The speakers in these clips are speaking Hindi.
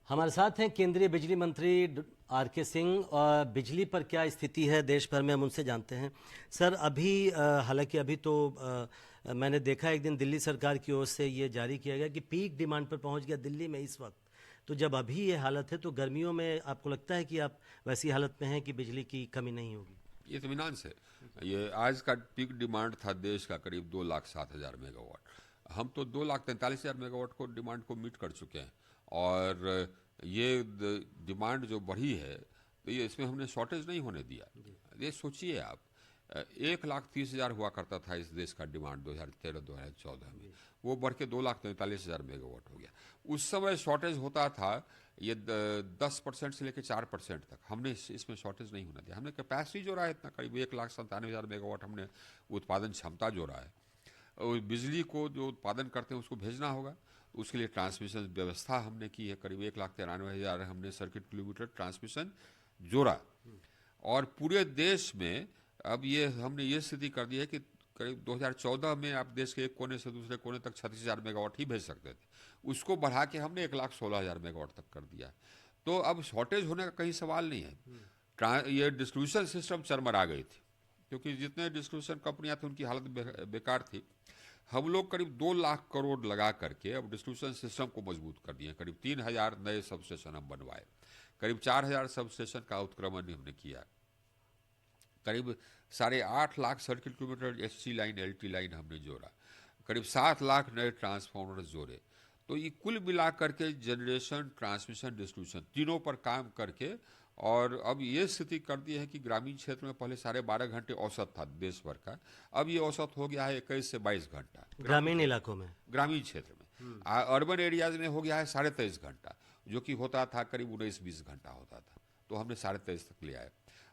हमारे साथ हैं केंद्रीय बिजली मंत्री आर के सिंह। और बिजली पर क्या स्थिति है देश भर में, हम उनसे जानते हैं। सर, अभी हालांकि अभी तो मैंने देखा एक दिन दिल्ली सरकार की ओर से ये जारी किया गया कि पीक डिमांड पर पहुंच गया दिल्ली में इस वक्त। तो जब अभी ये हालत है तो गर्मियों में आपको लगता है कि आप वैसी हालत में हैं कि बिजली की कमी नहीं होगी? ये इत्मीनान से, ये आज का पीक डिमांड था देश का करीब 2,07,000 मेगावाट। हम तो 2,43,000 मेगावाट को डिमांड को मीट कर चुके हैं। और ये डिमांड जो बढ़ी है तो ये इसमें हमने शॉर्टेज नहीं होने दिया। ये सोचिए आप, 1,30,000 हुआ करता था इस देश का डिमांड 2013-2014 में, वो बढ़ के 2,43,000 मेगावाट हो गया। उस समय शॉर्टेज होता था ये 10% से लेकर 4% तक। हमने इसमें शॉर्टेज नहीं होने दिया। हमने कैपेसिटी जोड़ा है इतना, करीब 1,97,000 मेगावाट हमने उत्पादन क्षमता जोड़ा है। और बिजली को जो उत्पादन करते हैं उसको भेजना होगा, उसके लिए ट्रांसमिशन व्यवस्था हमने की है। करीब 1,93,000 हमने सर्किट किलोमीटर ट्रांसमिशन जोड़ा। और पूरे देश में अब ये हमने ये स्थिति कर दी है कि करीब 2014 में आप देश के एक कोने से दूसरे कोने तक 36,000 मेगावाट ही भेज सकते थे, उसको बढ़ा के हमने 1,16,000 मेगावाट तक कर दिया। तो अब शॉर्टेज होने का कहीं सवाल नहीं है। ये डिस्ट्रीब्यूशन सिस्टम चरमरा गई थी, क्योंकि जितने डिस्ट्रीब्यूशन कंपनियां थी उनकी हालत बेकार थी। हम लोग करीब 2 लाख करोड़ लगा करके अब डिस्ट्रीब्यूशन सिस्टम को मजबूत कर दिए। करीब 3,000 नए सब स्टेशन हम बनवाए, करीब 4,000 सब स्टेशन का उत्क्रमण हमने किया, करीब 8.5 lakh circuit kilometre SC line LT line हमने जोड़ा, करीब 7 लाख नए ट्रांसफार्मर जोड़े। तो ये कुल मिला करके जनरेशन, ट्रांसमिशन, डिस्ट्रीब्यूशन तीनों पर काम करके, और अब ये स्थिति कर दी है कि ग्रामीण क्षेत्र में पहले 12.5 घंटे औसत था देश भर का, अब ये औसत हो गया है 21 से 22 घंटा ग्रामीण इलाकों में, ग्रामीण क्षेत्र में। अर्बन एरियाज में हो गया है 23.5 घंटा, जो कि होता था करीब 19-20 घंटा होता था। तो हमने 23.5 तक ले आए।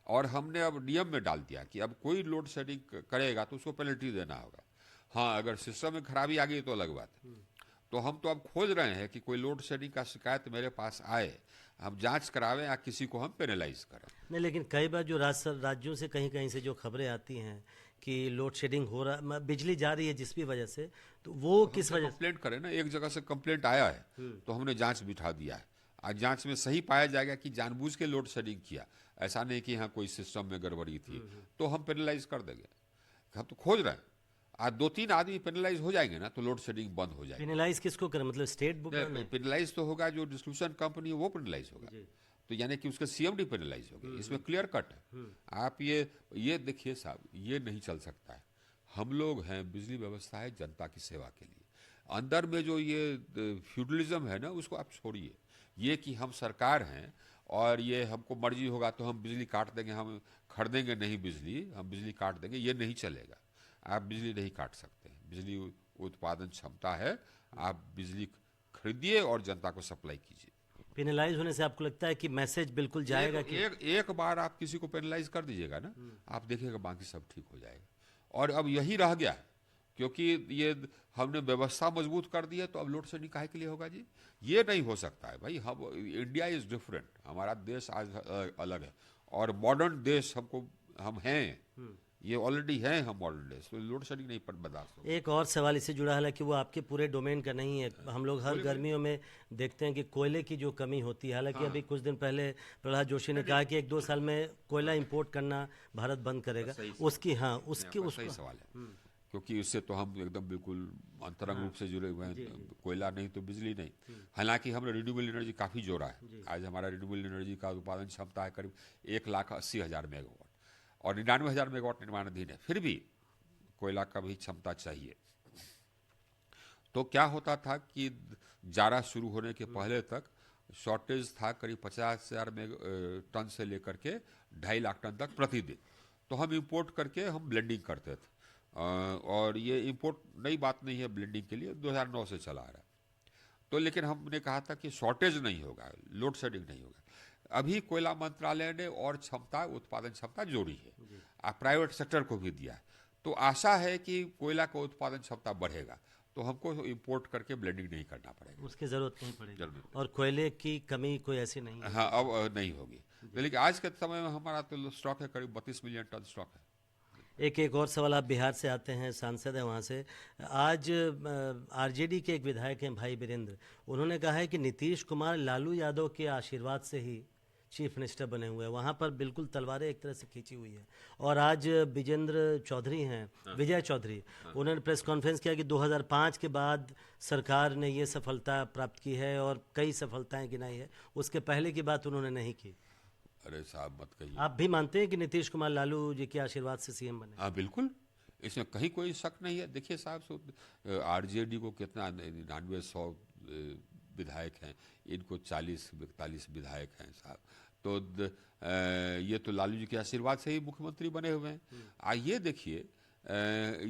और हमने अब नियम में डाल दिया कि अब कोई लोड शेडिंग करेगा तो उसको पेनल्टी देना होगा। हाँ, अगर सिस्टम में खराबी आ गई तो अलग बात है। तो हम तो अब खोज रहे हैं कि कोई लोड शेडिंग का शिकायत मेरे पास आए, हम जांच करावें या किसी को हम पेनलाइज करें। नहीं, लेकिन कई बार जो राज्यों से कहीं कहीं से जो खबरें आती हैं कि लोड शेडिंग हो रहा, बिजली जा रही है जिस भी वजह से, तो वो किस वजह से कंप्लेंट करें ना। एक जगह से कंप्लेंट आया है तो हमने जांच बिठा दिया है। आज जांच में सही पाया जाएगा कि जानबूझ के लोड शेडिंग किया, ऐसा नहीं कि यहाँ कोई सिस्टम में गड़बड़ी थी, तो हम पेनलाइज कर देंगे। हम तो खोज रहे हैं। आज 2-3 आदमी पेनलाइज हो जाएंगे ना तो लोड शेडिंग बंद हो जाएगी। पेनलाइज किसको करें, मतलब स्टेट बुक में? पेनलाइज तो होगा जो डिस्ट्रीब्यूशन कंपनी है, वो पेनलाइज होगा। तो यानी कि उसका सीएमडी पेनलाइज होगा। इसमें क्लियर कट है। आप ये देखिए साहब, ये नहीं चल सकता है। हम लोग हैं, बिजली व्यवस्था है जनता की सेवा के लिए। अंदर में जो ये फ्यूडलिज्म है ना, उसको आप छोड़िए। ये कि हम सरकार हैं और ये हमको मर्जी होगा तो हम बिजली काट देंगे, हम खरीदेंगे नहीं बिजली, हम बिजली काट देंगे, ये नहीं चलेगा। आप बिजली नहीं काट सकते हैं। बिजली उत्पादन क्षमता है, आप बिजली खरीदिए और जनता को सप्लाई कीजिए। पेनलाइज होने से आपको लगता है कि मैसेज बिल्कुल जाएगा कि एक बार आप किसी को पेनलाइज कर दीजिएगा ना, आप देखिएगा बाकी सब ठीक हो जाएगा। और अब यही रह गया, क्योंकि ये हमने व्यवस्था मजबूत कर दी है, तो अब लोड शेडिंग काहे के लिए होगा जी? ये नहीं हो सकता है भाई। हम, इंडिया इज डिफरेंट, हमारा देश आज अलग है और मॉडर्न देश हम हैं। ये ऑलरेडी हैं हम मॉडर्न देश, तो लोड शेडिंग नहीं बर्दाश्त होगा। एक और सवाल इससे जुड़ा, हालांकि वो आपके पूरे डोमेन का नहीं है। हम लोग हर गर्मियों में देखते हैं कि कोयले की जो कमी होती है, हालांकि अभी कुछ दिन पहले प्रहलाद जोशी ने कहा कि 1-2 साल में कोयला इंपोर्ट करना भारत बंद करेगा। उसकी सही सवाल है, क्योंकि इससे तो हम एकदम बिल्कुल अंतरंग रूप से जुड़े हुए हैं। कोयला नहीं तो बिजली नहीं। हालांकि हमने रिन्यूएबल एनर्जी काफ़ी जोड़ा है। आज हमारा रिन्यूएबल एनर्जी का उत्पादन क्षमता है करीब 1,80,000 मेगावाट, और 99,000 मेगावाट निर्माणाधीन है। फिर भी कोयला का भी क्षमता चाहिए। तो क्या होता था कि जाड़ा शुरू होने के पहले तक शॉर्टेज था करीब 50,000 टन से लेकर के 2.5 लाख टन तक प्रतिदिन। तो हम इंपोर्ट करके हम ब्लेंडिंग करते थे। और ये इंपोर्ट नई बात नहीं है ब्लेंडिंग के लिए, 2009 से चला आ रहा है। तो लेकिन हमने कहा था कि शॉर्टेज नहीं होगा, लोड शेडिंग नहीं होगा। अभी कोयला मंत्रालय ने और क्षमता, उत्पादन क्षमता जोड़ी है, प्राइवेट सेक्टर को भी दिया है। तो आशा है कि कोयला का उत्पादन क्षमता बढ़ेगा, तो हमको इंपोर्ट करके ब्लेंडिंग नहीं करना पड़ेगा, उसकी जरूरत नहीं पड़ेगी। और कोयले की कमी कोई ऐसी नहीं है। हाँ, अब नहीं होगी। लेकिन आज के समय में हमारा तो स्टॉक है करीब 32 मिलियन टन स्टॉक है। एक एक और सवाल, आप बिहार से आते हैं, सांसद हैं वहाँ से। आज आरजेडी के एक विधायक हैं भाई वीरेंद्र, उन्होंने कहा है कि नीतीश कुमार लालू यादव के आशीर्वाद से ही चीफ मिनिस्टर बने हुए हैं। वहाँ पर बिल्कुल तलवारें एक तरह से खींची हुई है। और आज विजेंद्र चौधरी हैं, विजय चौधरी, उन्होंने प्रेस कॉन्फ्रेंस किया कि 2005 के बाद सरकार ने ये सफलता प्राप्त की है और कई सफलताएं गिनाई है, उसके पहले की बात उन्होंने नहीं की। अरे साहब मत कहिए। आप भी मानते हैं कि नीतीश कुमार लालू जी के आशीर्वाद से सीएम बने? हाँ बिल्कुल, इसमें कहीं कोई शक नहीं है। देखिए साहब, आरजेडी को कितना 99-100 विधायक हैं, इनको 40-41 विधायक हैं साहब। तो ये तो लालू जी के आशीर्वाद से ही मुख्यमंत्री बने हुए हैं। ये देखिए,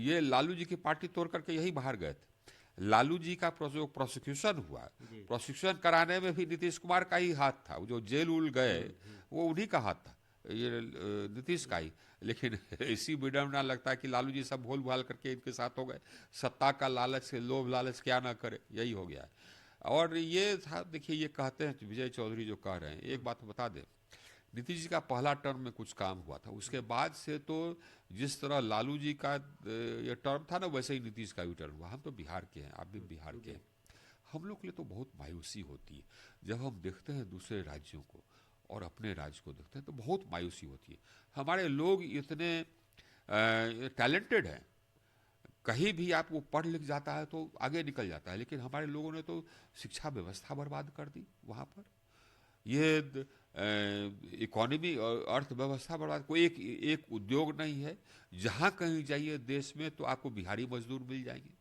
ये लालू जी की पार्टी तोड़ करके यही बाहर गए थे। लालू जी का जो प्रोसिक्यूशन हुआ, प्रोसिक्यूशन कराने में भी नीतीश कुमार का ही हाथ था। वो जो जेल उल गए वो उन्हीं का हाथ था, ये नीतीश का ही। लेकिन इसी विडम्बना लगता है कि लालू जी सब भूल भाल करके इनके साथ हो गए। सत्ता का लालच से, लोभ लालच क्या ना करे, यही हो गया है। और ये साहब देखिए, ये कहते हैं विजय चौधरी जो कह रहे हैं, एक बात बता दें, नीतीश जी का पहला टर्म में कुछ काम हुआ था, उसके बाद से तो जिस तरह लालू जी का ये टर्म था ना, वैसे ही नीतीश का भी टर्म हुआ। हम तो बिहार के हैं, आप भी बिहार के हैं। हम लोग के लिए तो बहुत मायूसी होती है जब हम देखते हैं दूसरे राज्यों को और अपने राज्य को देखते हैं, तो बहुत मायूसी होती है। हमारे लोग इतने टैलेंटेड हैं, कहीं भी आप वो पढ़ लिख जाता है तो आगे निकल जाता है, लेकिन हमारे लोगों ने तो शिक्षा व्यवस्था बर्बाद कर दी वहाँ पर। ये इकोनॉमी और अर्थव्यवस्था बर्बाद, कोई एक उद्योग नहीं है। जहाँ कहीं जाइए देश में तो आपको बिहारी मजदूर मिल जाएंगे।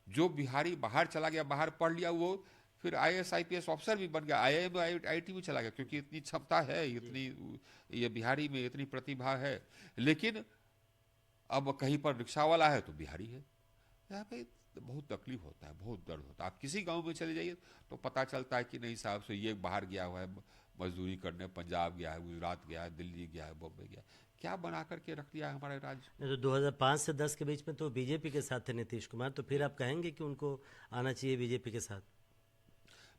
जो बिहारी बाहर चला गया, बाहर पढ़ लिया, वो फिर IAS IPS ऑफिसर भी बन गया, IIM IIT भी चला गया, क्योंकि इतनी क्षमता है, इतनी ये बिहारी में इतनी प्रतिभा है। लेकिन अब कहीं पर रिक्शा वाला है तो बिहारी है। यहाँ पे बहुत तकलीफ होता है, बहुत दर्द होता है। आप किसी गांव में चले जाइए तो पता चलता है कि नहीं साहब से ये बाहर गया हुआ है मजदूरी करने, पंजाब गया है, गुजरात गया है, दिल्ली गया है, बॉम्बे गया है। क्या बना करके रख दिया है हमारे राज्य। नहीं तो 2005 से 10 के बीच में तो बीजेपी के साथ थे नीतीश कुमार, तो फिर आप कहेंगे कि उनको आना चाहिए बीजेपी के साथ?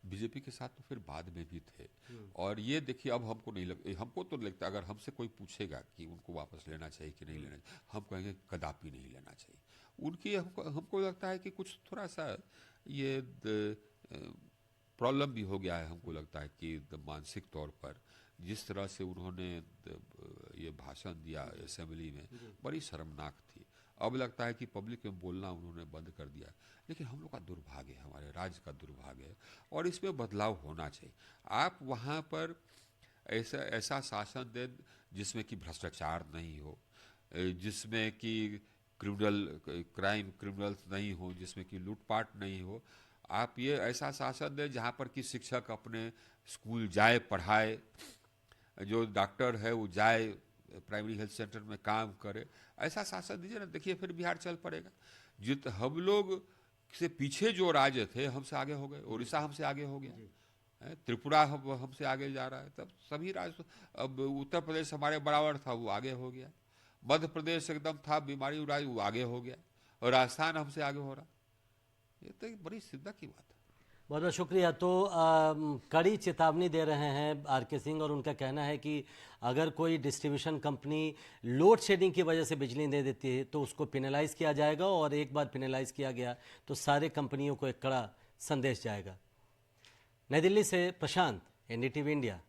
बीजेपी के साथ तो फिर बाद में भी थे। और ये देखिए, अब हमको तो लगता है, अगर हमसे कोई पूछेगा कि उनको वापस लेना चाहिए कि नहीं लेना चाहिए, हम कहेंगे कदापि नहीं लेना चाहिए। उनकी हमको लगता है कि कुछ थोड़ा सा ये प्रॉब्लम भी हो गया है। हमको लगता है कि मानसिक तौर पर जिस तरह से उन्होंने ये भाषण दिया असेंबली में, बड़ी शर्मनाक थी। अब लगता है कि पब्लिक में बोलना उन्होंने बंद कर दिया। लेकिन हम लोग का दुर्भाग्य है, हमारे राज्य का दुर्भाग्य है, और इसमें बदलाव होना चाहिए। आप वहाँ पर ऐसा शासन दें जिसमें कि भ्रष्टाचार नहीं हो, जिसमें कि क्रिमिनल्स नहीं हो, जिसमें कि लूटपाट नहीं हो। आप ये ऐसा शासन दें जहाँ पर कि शिक्षक अपने स्कूल जाए, पढ़ाए, जो डॉक्टर है वो जाए प्राइमरी हेल्थ सेंटर में काम करे। ऐसा शासन दीजिए ना, देखिए फिर बिहार चल पड़ेगा। हम लोग से पीछे जो राज्य थे हमसे आगे हो गए। उड़ीसा हमसे आगे हो गया, त्रिपुरा हमसे आगे जा रहा है। तब सभी राज्य, अब उत्तर प्रदेश हमारे बराबर था, वो आगे हो गया। मध्य प्रदेश एकदम था बीमारी राज्य, वो आगे हो गया। और राजस्थान हमसे आगे हो रहा। ये तो एक बड़ी चिंता की बात है। बहुत बहुत शुक्रिया। तो कड़ी चेतावनी दे रहे हैं आरके सिंह, और उनका कहना है कि अगर कोई डिस्ट्रीब्यूशन कंपनी लोड शेडिंग की वजह से बिजली दे देती है तो उसको पेनलाइज किया जाएगा, और एक बार पेनलाइज किया गया तो सारे कंपनियों को एक कड़ा संदेश जाएगा। नई दिल्ली से प्रशांत, NDTV इंडिया।